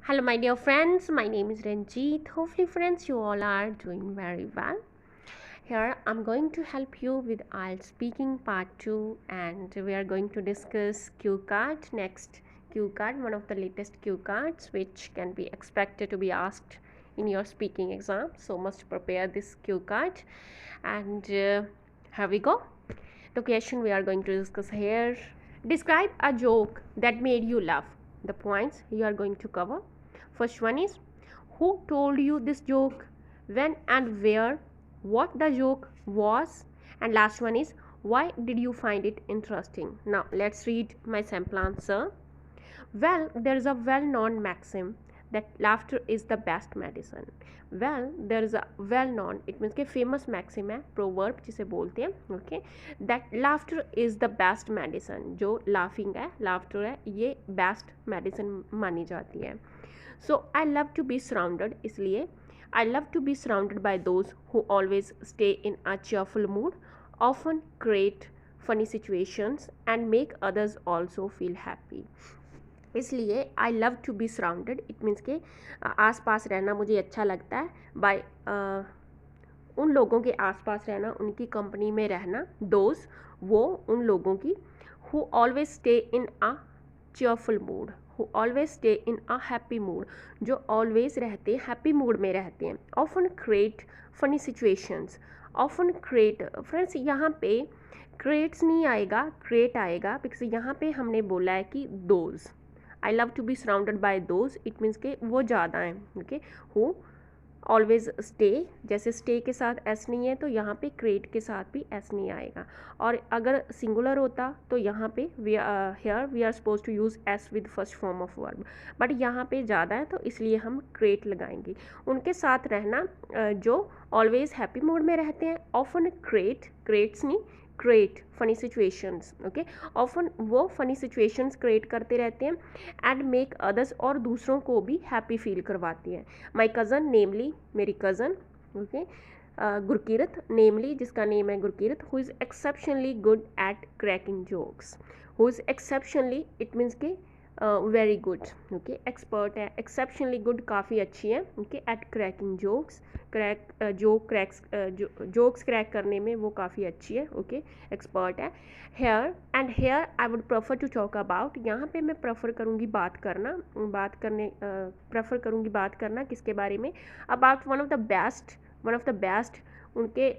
Hello, my dear friends. My name is Ranjit. Hopefully, friends, you all are doing very well. Here, I'm going to help you with IELTS speaking part 2, and we are going to discuss cue card. Next, cue card, one of the latest cue cards which can be expected to be asked in your speaking exam. So, must prepare this cue card. And here we go. The question we are going to discuss here: describe a joke that made you laugh. The points you are going to cover. First one is, who told you this joke, when and where, what the joke was, and last one is, why did you find it interesting? Now let's read my sample answer. Well, there is a well-known maxim that laughter is the best medicine. Well, there is a well-known, it means कि famous maxim है, proverb जिसे बोलते हैं, okay, that laughter is the best medicine. जो laughing है, laughter है, ये best medicine मानी जाती है. So I love to be surrounded, इसलिए I love to be surrounded by those who always stay in a cheerful mood, often create funny situations and make others also feel happy. इसलिए I love to be surrounded, it means के आस पास रहना मुझे अच्छा लगता है, bye उन लोगों के आस पास रहना, उनकी कंपनी में रहना, दोस्त वो उन लोगों की, who always stay in a cheerful mood, who always stay in a happy mood, जो ऑलवेज रहते हैं हैप्पी मूड में रहते हैं, often create funny situations, often create, friends यहाँ पे क्रिएट्स नहीं आएगा, क्रिएट आएगा, बिकॉज यहाँ पे हमने बोला है कि those, I love to be surrounded by those, it means के वो ज़्यादा हैं, ओके, हु ऑलवेज स्टे, जैसे स्टे के साथ एस नहीं है तो यहाँ पे क्रिएट के साथ भी एस नहीं आएगा, और अगर सिंगुलर होता तो यहाँ पे here we are suppose to use S with first form of verb, but यहाँ पे ज़्यादा है तो इसलिए हम क्रिएट लगाएंगे. उनके साथ रहना जो ऑलवेज हैप्पी मूड में रहते हैं, ऑफन क्रिएट्स नहीं, create funny situations, okay, often वो फनी सिचुएशंस क्रिएट करते रहते हैं, एंड मेक अदर्स, और दूसरों को भी हैप्पी फील करवाती हैं. माई कज़न नेमली, मेरी कज़न, ओके, गुरकीरत नेमली, जिसका नेम है Gurkirat, who is exceptionally good at cracking jokes, who is exceptionally, it means के वेरी गुड, ओके, एक्सपर्ट है, एक्सेप्शनली गुड काफ़ी अच्छी है, okay, at cracking jokes, jokes crack करने में वो काफ़ी अच्छी है, ओके, एक्सपर्ट है. Here and here I would prefer to talk about, यहाँ पे मैं प्रेफर करूँगी प्रेफर करूँगी बात करना किसके बारे में, about one of the best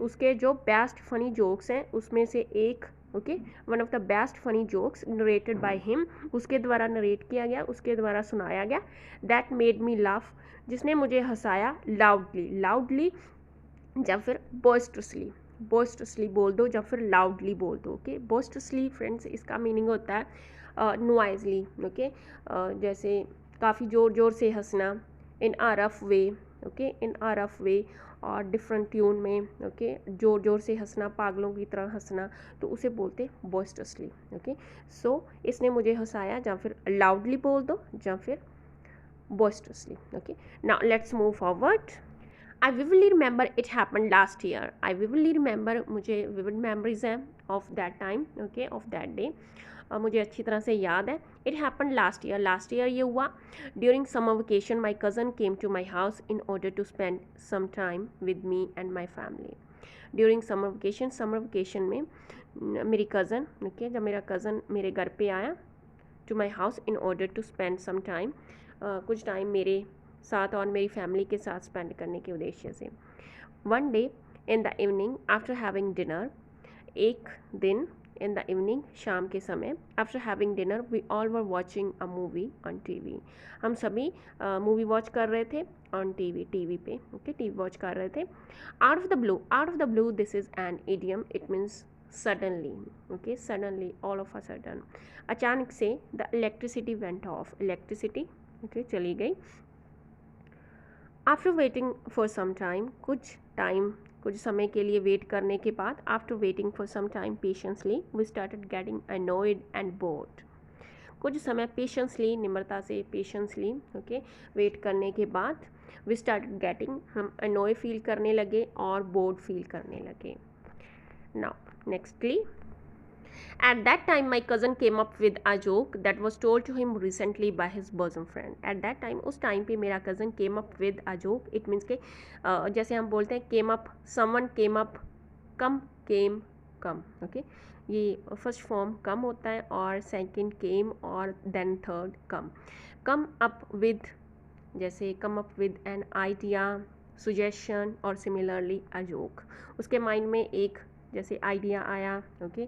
उसके जो बेस्ट फनी जोक्स हैं उसमें से एक, okay, one of the best funny jokes narrated by him, उसके द्वारा नरेट किया गया, उसके द्वारा सुनाया गया, दैट मेड मी लाफ, जिसने मुझे हंसाया, लाउडली या फिर बोस्टरसली बोल दो, या फिर लाउडली बोल दो, ओके. बोस्टरसली फ्रेंड्स इसका मीनिंग होता है नॉइजली, ओके, जैसे काफ़ी ज़ोर से हंसना, इन आ रफ वे, ओके, इन आ रफ वे, और डिफरेंट ट्यून में, ओके, ज़ोर से हंसना, पागलों की तरह हंसना, तो उसे बोलते बॉस्टसली, ओके. सो इसने मुझे हंसाया, या फिर लाउडली बोल दो, या फिर boastfully, okay. Now let's move forward. I vividly remember it happen last year, I vividly remember, मुझे विविड मेमोरीज हैं of that time, okay, of that day, मुझे अच्छी तरह से याद है. इट हैपन लास्ट ईयर ये हुआ. During summer vacation my cousin came to my house in order to spend some time with me and my family. During summer vacation में मेरी कज़न, ओके, जब मेरा कज़न मेरे घर पे आया, to my house in order to spend some time, कुछ time मेरे साथ और मेरी फैमिली के साथ स्पेंड करने के उद्देश्य से. One day in the evening after having dinner, एक दिन इन द इवनिंग, शाम के समय, after having dinner we all were watching a movie on TV, हम सभी मूवी वॉच कर रहे थे ऑन टीवी पे, ओके, टीवी वॉच कर रहे थे. Out of the blue this is an idiom, it means suddenly, okay, suddenly, all of a sudden, अचानक से, the electricity went of, electricity, okay, चली गई. After waiting for some time, कुछ समय के लिए वेट करने के बाद, after waiting for some time patiently we started getting annoyed and bored, कुछ समय पेशेंसली, निम्रता से, पेशेंसली, ओके, वेट करने के बाद, वी स्टार्टेड गेटिंग, हम अनोय फील करने लगे और बोर्ड फील करने लगे. Now nextly, At that time, my cousin came up with a joke that was told to him recently by his bosom friend. At that time, उस time पे मेरा cousin came up with a joke. It means कि जैसे हम बोलते हैं came up, someone came up, come, came, come. Okay? ये first form come होता है और सेकंड केम और then third come. Come up with, जैसे come up with an idea, suggestion और सिमिलरली अ जोक. उसके माइंड में एक जैसे आइडिया आया, ओके,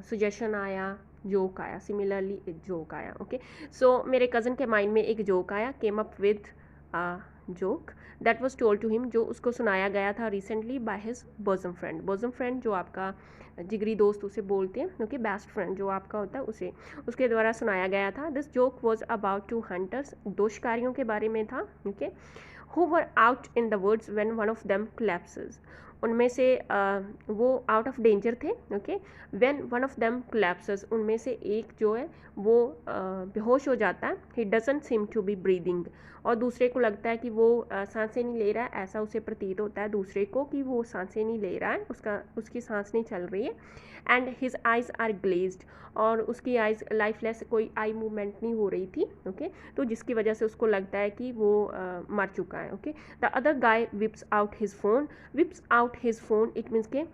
सुजेशन आया, जोक आया, सिमिलरली एक जोक आया. ओके, सो मेरे कज़न के माइंड में एक जोक आया, came up with a joke that was told to him, जो उसको सुनाया गया था recently by his bosom friend. Bosom friend जो आपका जिगरी दोस्त उसे बोलते हैं, ओके, बेस्ट फ्रेंड जो आपका होता है उसे, उसके द्वारा सुनाया गया था. This joke was about two hunters, दो शिकारियों के बारे में था, okay, who were out in the woods when one of them collapses. उनमें से वो आउट ऑफ डेंजर थे, okay, when one of them collapses, उनमें से एक जो है वो बेहोश हो जाता है. He doesn't seem to be breathing, और दूसरे को लगता है कि वो सांसें नहीं ले रहा है, ऐसा उसे प्रतीत होता है दूसरे को कि वो सांसें नहीं ले रहा है, उसकी सांस नहीं चल रही है. And his eyes are glazed, और उसकी आइज़ लाइफलेस, कोई आई मूवमेंट नहीं हो रही थी, ओके, तो जिसकी वजह से उसको लगता है कि वो मर चुका है. Okay, the other guy chips out his phone. Chips out his phone, it means के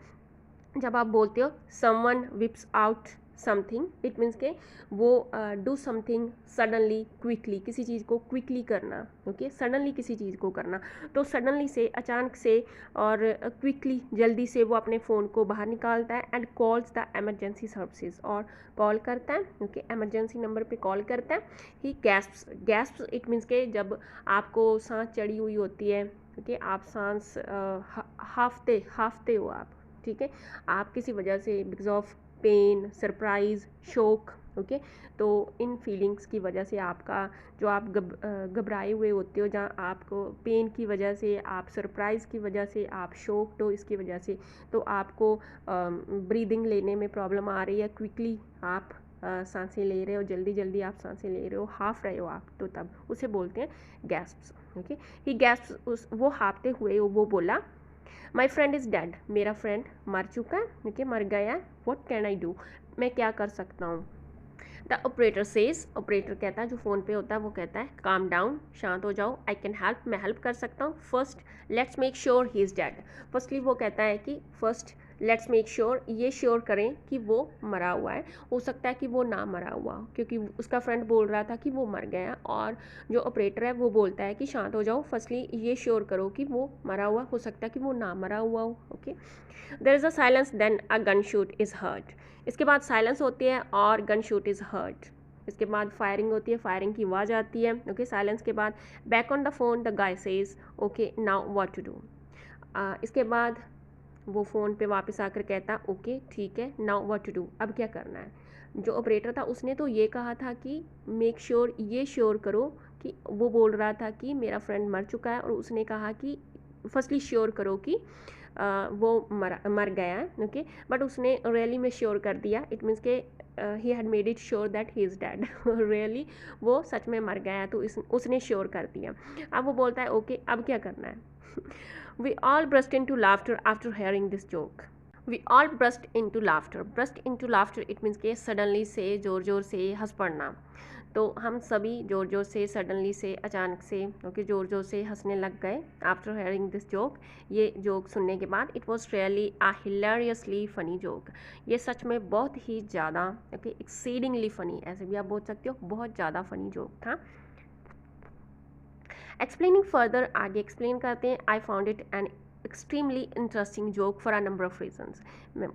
जब आप बोलते हो someone chips out something, it means के वो डू समथिंग सडनली, क्विकली, किसी चीज़ को क्विकली करना, ओके, सडनली किसी चीज़ को करना. तो सडनली से, अचानक से और क्विकली, जल्दी से वो अपने फ़ोन को बाहर निकालता है and calls the emergency services, और कॉल करता है, ओके, एमरजेंसी नंबर पे कॉल करता है. ही गैस्प्स. गैस्प्स इट मीन्स के जब आपको सांस चढ़ी हुई होती है, ओके, आप सांस हाफते हो आप, ठीक है, आप किसी वजह से बिकॉज ऑफ पेन, सरप्राइज, शोक, ओके, तो इन फीलिंग्स की वजह से आपका जो आप घबराए हुए होते हो, जहाँ आपको पेन की वजह से, आप सरप्राइज़ की वजह से, आप शोक्ड हो इसकी वजह से, तो आपको ब्रीदिंग लेने में प्रॉब्लम आ रही है, क्विकली आप सांसें ले रहे हो, जल्दी जल्दी आप सांसें ले रहे हो, हाफ रहे हो आप, तो तब उसे बोलते हैं गैस्प्स. ओके, ही गैस्प्स, वो हाफते हुए वो बोला, माई फ्रेंड इज़ डेड, मेरा फ्रेंड मर चुका है, ओके, मर गया है. व्हाट कैन आई डू, मैं क्या कर सकता हूँ. द ऑपरेटर सेज, ऑपरेटर कहता है, जो फ़ोन पे होता है वो कहता है, काम डाउन, शांत हो जाओ, आई कैन हेल्प, मैं हेल्प कर सकता हूँ. First let's make sure he is dead. Firstly वो कहता है कि फर्स्ट लेट्स मेक श्योर, ये श्योर करें कि वो मरा हुआ है. हो सकता है कि वो ना मरा हुआ हो, क्योंकि उसका फ्रेंड बोल रहा था कि वो मर गया, और जो ऑपरेटर है वो बोलता है कि शांत हो जाओ, फर्स्टली ये श्योर करो कि वो मरा हुआ, हो सकता है कि वो ना मरा हुआ हो. Okay, there is a silence, then a gun shoot is heard. इसके बाद साइलेंस होती है और गन शूट इज़ हर्ड. इसके बाद फायरिंग होती है, फायरिंग की आवाज़ आती है. ओके, साइलेंस के बाद back on the phone the guy says, okay, now what to do. इसके बाद वो फ़ोन पे वापस आकर कहता, ओके ठीक है, नाउ व्हाट टू डू, अब क्या करना है. जो ऑपरेटर था उसने तो ये कहा था कि मेक श्योर, ये श्योर करो कि, वो बोल रहा था कि मेरा फ्रेंड मर चुका है, और उसने कहा कि फर्स्टली श्योर करो कि वो मर गया है. ओके, बट उसने रियली में श्योर कर दिया. इट मीन्स के he had made it sure that he is dead. Really वो सच में मर गया है, तो उसने श्योर कर दिया. अब वो बोलता है, ओके अब क्या करना है. We all burst into laughter after hearing this joke. We all burst into laughter. Burst into laughter, it means के सडनली से, ज़ोर ज़ोर से हंस पड़ना. तो हम सभी ज़ोर ज़ोर से, सडनली से, अचानक से, ओके, ज़ोर ज़ोर से हंसने लग गए. आफ्टर हेयरिंग दिस जोक, ये जोक सुनने के बाद, it was really a hilariously funny joke. ये सच में बहुत ही ज़्यादा, ओके, एक्सीडिंगली फ़नी, ऐसे भी आप बोल सकते हो, बहुत ज़्यादा फ़नी जोक था. एक्सप्लेनिंग फर्दर, आगे एक्सप्लेन करते हैं. I found it an extremely interesting joke for a number of reasons.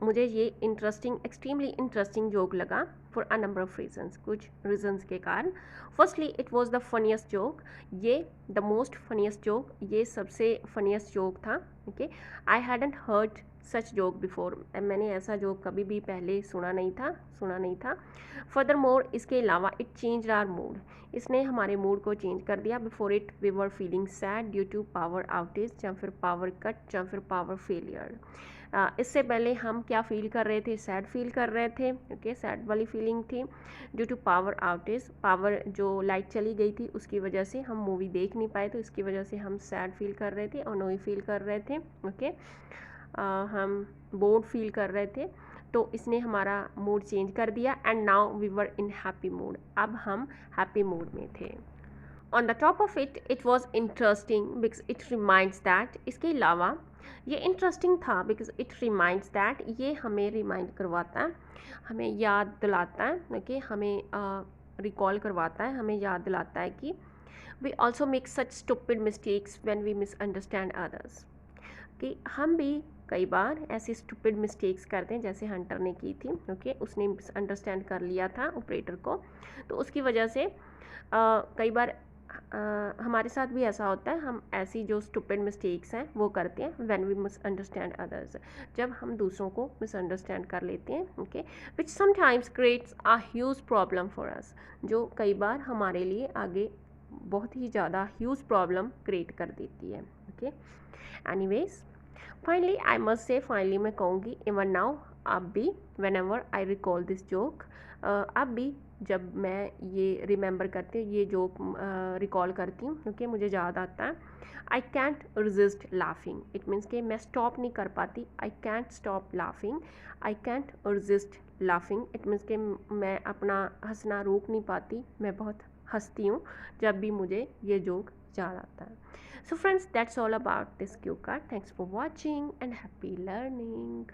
मुझे ये इंटरेस्टिंग, एक्सट्रीमली इंटरेस्टिंग जोक लगा for a number of reasons, कुछ रीजंस के कारण. Firstly it was the funniest joke. ये द मोस्ट फनीस्ट जोक, ये सबसे funniest joke था. Okay, I hadn't heard such joke before, मैंने ऐसा जोक कभी भी पहले सुना नहीं था. फर्दर मोर, इसके अलावा इट चेंज आवर मूड, इसने हमारे मूड को चेंज कर दिया. Before it we were feeling sad due to power outage, या फिर पावर कट, या फिर पावर फेलियर. इससे पहले हम क्या फील कर रहे थे, सैड फील कर रहे थे. ओके, सैड वाली फीलिंग थी due to power outage. Power जो लाइट चली गई थी उसकी वजह से हम मूवी देख नहीं पाए, तो इसकी वजह से हम सैड फील कर रहे थे, अनोई फील कर रहे थे. ओके, हम बोर्ड फील कर रहे थे. तो इसने हमारा मूड चेंज कर दिया and now we were in happy mood, अब हम हैप्पी मूड में थे। On the top of it, it was interesting because it reminds that, इसके अलावा ये इंटरेस्टिंग था बिकॉज इट रिमाइंड्स दैट, ये हमें रिमाइंड करवाता है, हमें याद दिलाता है, ओके, हमें रिकॉल करवाता है, हमें याद दिलाता है कि we also make such stupid mistakes when we misunderstand others, कि हम भी कई बार ऐसी स्टूपिड मिस्टेक्स करते हैं जैसे हंटर ने की थी, ओके, उसने मिसअंडरस्टैंड कर लिया था ऑपरेटर को, तो उसकी वजह से कई बार हमारे साथ भी ऐसा होता है, हम ऐसी जो स्टूपिड मिस्टेक्स हैं वो करते हैं व्हेन वी मिसअंडरस्टैंड अदर्स, जब हम दूसरों को मिसअंडरस्टैंड कर लेते हैं, okay, which sometimes creates a huge problem for us, जो कई बार हमारे लिए आगे बहुत ही ज़्यादा ह्यूज प्रॉब्लम क्रिएट कर देती है, okay. Anyways, finally I must say, finally मैं कहूँगी इवन नाउ, अब भी when ever I recall this joke, अब भी जब मैं ये रिमेंबर करती हूँ, ये जोक रिकॉल करती हूँ, क्योंकि मुझे याद आता है, I can't resist laughing, it means कि मैं स्टॉप नहीं कर पाती, I can't stop laughing, I can't resist laughing, it means कि मैं अपना हंसना रोक नहीं पाती, मैं बहुत हंसती हूँ जब भी मुझे ये जोक याद आता है। So friends, that's all about this cue card. Thanks for watching and happy learning.